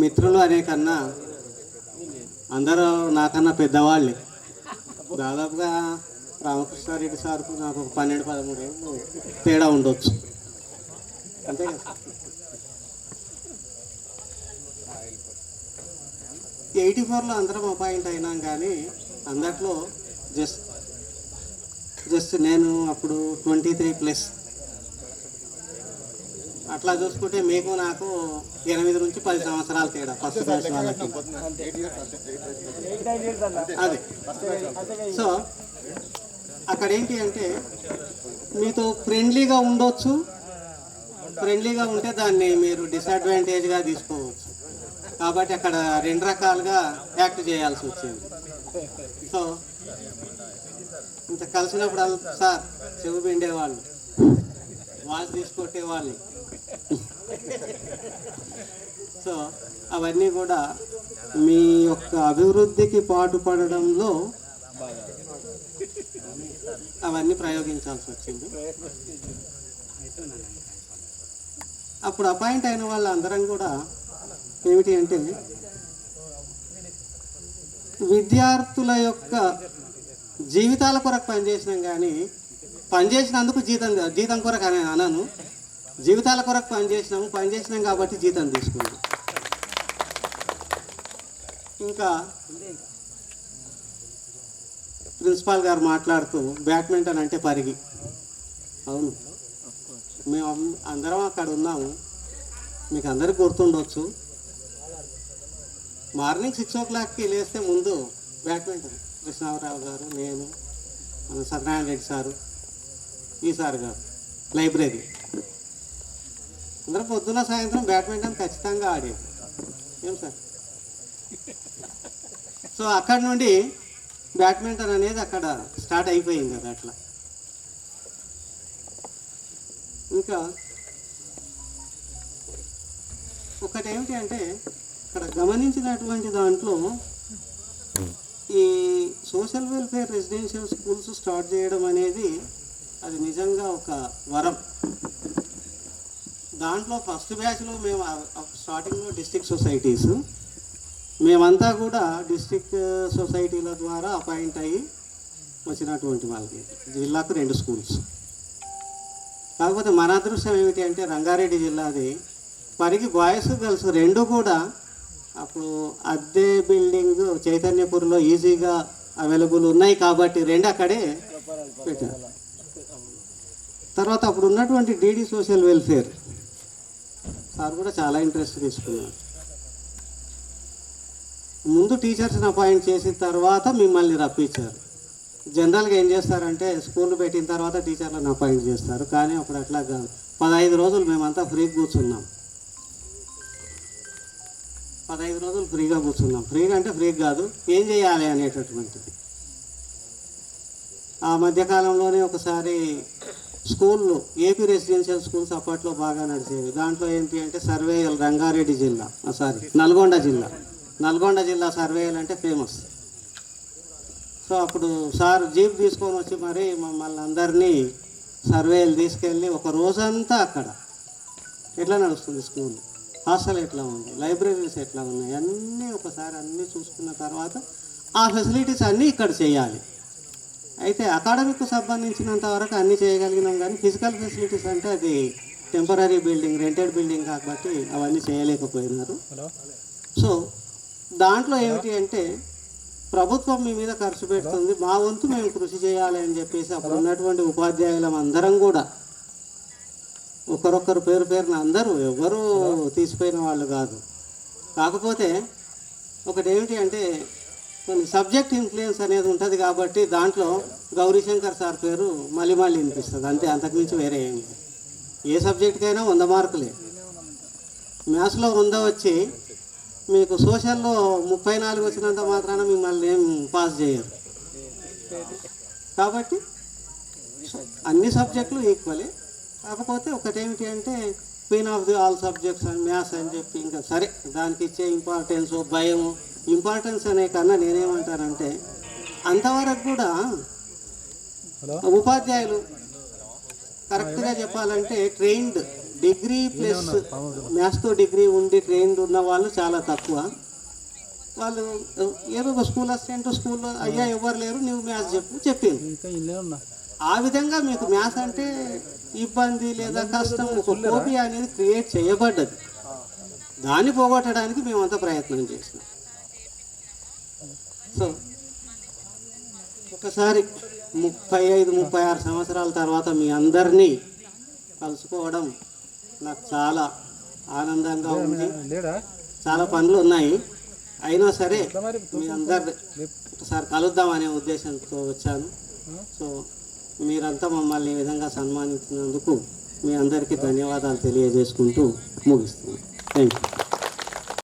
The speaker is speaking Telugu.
మిత్రులు అనే కన్నా అందరూ నాకన్నా పెద్దవాళ్ళే. దాదాపుగా రామకృష్ణారెడ్డి సార్కు నాకు 12-13 ఏళ్ళు తేడా ఉండొచ్చు, అంతే కదా. 84లో అందరం అపాయింట్ అయినాం, కానీ అందట్లో జస్ట్ నేను అప్పుడు 23+. అట్లా చూసుకుంటే మీకు నాకు 8 నుంచి 10 సంవత్సరాలు తేడా ఫస్ట్ బ్యాచ్ వాళ్ళకి. అదే సో అక్కడ ఏంటి అంటే మీతో ఫ్రెండ్లీగా ఉండొచ్చు, ఫ్రెండ్లీగా ఉంటే దాన్ని మీరు డిసడ్వాంటేజ్గా తీసుకోవచ్చు. కాబట్టి అక్కడ 2 రకాలుగా యాక్ట్ చేయాల్సి వచ్చింది. సో ఇంత కలిసినప్పుడు సార్ చెవు పిండేవాళ్ళు, వాచ్ తీసుకొట్టేవాళ్ళు. సో అవన్నీ కూడా మీ యొక్క అభివృద్ధికి పాటుపడడంలో అవన్నీ ప్రయోగించాల్సి వచ్చింది. అప్పుడు అపాయింట్ అయిన వాళ్ళందరం కూడా ఏమిటి అంటే విద్యార్థుల యొక్క జీవితాల కొరకు పనిచేసినాం, కానీ పనిచేసినందుకు జీతం కొరకు అని అనను. జీవితాల కొరకు పనిచేసినాం కాబట్టి జీతం తీసుకున్నాం. ఇంకా ప్రిన్సిపాల్ గారు మాట్లాడుతూ బ్యాడ్మింటన్ అంటే పరిగి, అవును మేము అందరం అక్కడ ఉన్నాము. మీకు అందరికి గుర్తుండొచ్చు, మార్నింగ్ 6 o'clockకి లేస్తే ముందు బ్యాడ్మింటన్ కృష్ణారావు గారు, నేను, సత్యనారాయణ రెడ్డి సారు, ఈ సార్ గారు, లైబ్రరీ అందరూ పొద్దున్న సాయంత్రం బ్యాడ్మింటన్ ఖచ్చితంగా ఆడేది. ఏం సార్? సో అక్కడ నుండి బ్యాడ్మింటన్ అనేది అక్కడ స్టార్ట్ అయిపోయింది కదా. అట్లా ఇంకా ఒకటి ఏమిటి అంటే ఇక్కడ గమనించినటువంటి దాంట్లో ఈ social welfare residential schools start చేయడం అనేది అది నిజంగా ఒక వరం. దాంట్లో ఫస్ట్ బ్యాచ్లో మేము స్టార్టింగ్లో డిస్ట్రిక్ట్ సొసైటీస్ మేమంతా కూడా డిస్ట్రిక్ట్ సొసైటీల ద్వారా అపాయింట్ అయ్యి వచ్చినటువంటి వాళ్ళకి. జిల్లాకు 2 స్కూల్స్. కాకపోతే మన అదృష్టం ఏమిటి అంటే రంగారెడ్డి జిల్లాది పరిగి బాయ్స్ గర్ల్స్ 2 కూడా అప్పుడు అద్దె బిల్డింగ్ చైతన్యపూర్లో ఈజీగా అవైలబుల్ ఉన్నాయి కాబట్టి 2 అక్కడే పెట్టారు. తర్వాత అప్పుడు ఉన్నటువంటి డీడీ సోషల్ వెల్ఫేర్ సార్ కూడా చాలా ఇంట్రెస్ట్ తీసుకున్నారు. ముందు టీచర్స్ని అపాయింట్ చేసిన తర్వాత మిమ్మల్ని రప్పించారు. జనరల్గా ఏం చేస్తారంటే స్కూల్ పెట్టిన తర్వాత టీచర్లను అపాయింట్ చేస్తారు, కానీ అప్పుడు అట్లా కాదు. 15 రోజులు మేమంతా ఫ్రీగా కూర్చున్నాం. 15 రోజులు ఫ్రీగా కూర్చున్నాం. ఫ్రీగా అంటే ఫ్రీగా కాదు, ఏం చేయాలి అనేటటువంటిది. ఆ మధ్యకాలంలోనే ఒకసారి స్కూళ్ళు ఏపీ రెసిడెన్షియల్ స్కూల్స్ అప్పట్లో బాగా నడిచేవి. దాంట్లో ఏంటి అంటే సర్వేయల్ రంగారెడ్డి జిల్లా, నల్గొండ జిల్లా సర్వేయల్ అంటే ఫేమస్. సో అప్పుడు సార్ జీప్ తీసుకొని వచ్చి మరి మమ్మల్ని అందరినీ సర్వేయల్ తీసుకెళ్ళి ఒక రోజంతా అక్కడ ఎట్లా నడుస్తుంది స్కూల్, హాస్టల్ ఎట్లా ఉంది, లైబ్రరీస్ ఎట్లా ఉన్నాయి, అన్నీ ఒకసారి అన్నీ చూసుకున్న తర్వాత ఆ ఫెసిలిటీస్ అన్నీ ఇక్కడ చేయాలి. అయితే అకాడమిక్కు సంబంధించినంత వరకు అన్నీ చేయగలిగినాం, కానీ ఫిజికల్ ఫెసిలిటీస్ అంటే అది టెంపరీ బిల్డింగ్, రెంటెడ్ బిల్డింగ్ కాబట్టి అవన్నీ చేయలేకపోయినారు. సో దాంట్లో ఏమిటి అంటే ప్రభుత్వం మీ మీద ఖర్చు పెడుతుంది, మా వంతు మేము కృషి చేయాలి అని చెప్పేసి అప్పుడు ఉన్నటువంటి ఉపాధ్యాయులం అందరం కూడా ఒకరొకరు పేరున అందరూ ఎవరు తీసిపోయిన వాళ్ళు కాదు. కాకపోతే ఒకటి ఏమిటి అంటే కొన్ని సబ్జెక్ట్ ఇన్ఫ్లుయెన్స్ అనేది ఉంటుంది కాబట్టి దాంట్లో గౌరీశంకర్ సార్ పేరు మళ్ళీ వినిపిస్తుంది అంతే, అంతకుమించి వేరే ఏమి. ఏ సబ్జెక్టుకైనా 100 మార్కులే. మ్యాథ్స్లో 100 వచ్చి మీకు సోషల్లో 34 వచ్చినంత మాత్రాన మిమ్మల్ని ఏం పాస్ చేయరు. కాబట్టి అన్ని సబ్జెక్టులు ఈక్వలే. కాకపోతే ఒకటేమిటి అంటే queen of the all subjects అని మ్యాథ్స్ అని చెప్పి ఇంకా సరే దానికి ఇచ్చే ఇంపార్టెన్స్ భయం, ఇంపార్టెన్స్ అనే కన్నా నేనేమంటానంటే అంతవరకు కూడా ఉపాధ్యాయులు కరెక్ట్గా చెప్పాలంటే ట్రైన్డ్ డిగ్రీ ప్లస్ మ్యాథ్స్తో డిగ్రీ ఉండి ట్రైన్డ్ ఉన్న వాళ్ళు చాలా తక్కువ. వాళ్ళు ఏదో ఒక స్కూల్ అసిస్టెంట్ స్కూల్లో అయ్యా ఎవరు లేరు, నువ్వు మ్యాథ్స్ చెప్పింది. ఆ విధంగా మీకు మ్యాథ్స్ అంటే ఇబ్బంది లేదా కష్టం, ఒక ఫోబియా అనేది క్రియేట్ చేయబడ్డది. దాన్ని పోగొట్టడానికి మేమంతా ప్రయత్నం చేసినాం. సో ఒకసారి 35-36 సంవత్సరాల తర్వాత మీ అందరినీ కలుసుకోవడం నాకు చాలా ఆనందంగా ఉంది. చాలా పనులు ఉన్నాయి, అయినా సరే మీ అందరు ఒకసారి కలుద్దామనే ఉద్దేశంతో వచ్చాను. సో మీరంతా మమ్మల్ని ఈ విధంగా సన్మానించినందుకు మీ అందరికీ ధన్యవాదాలు తెలియజేసుకుంటూ ముగిస్తున్నాను. Thank you.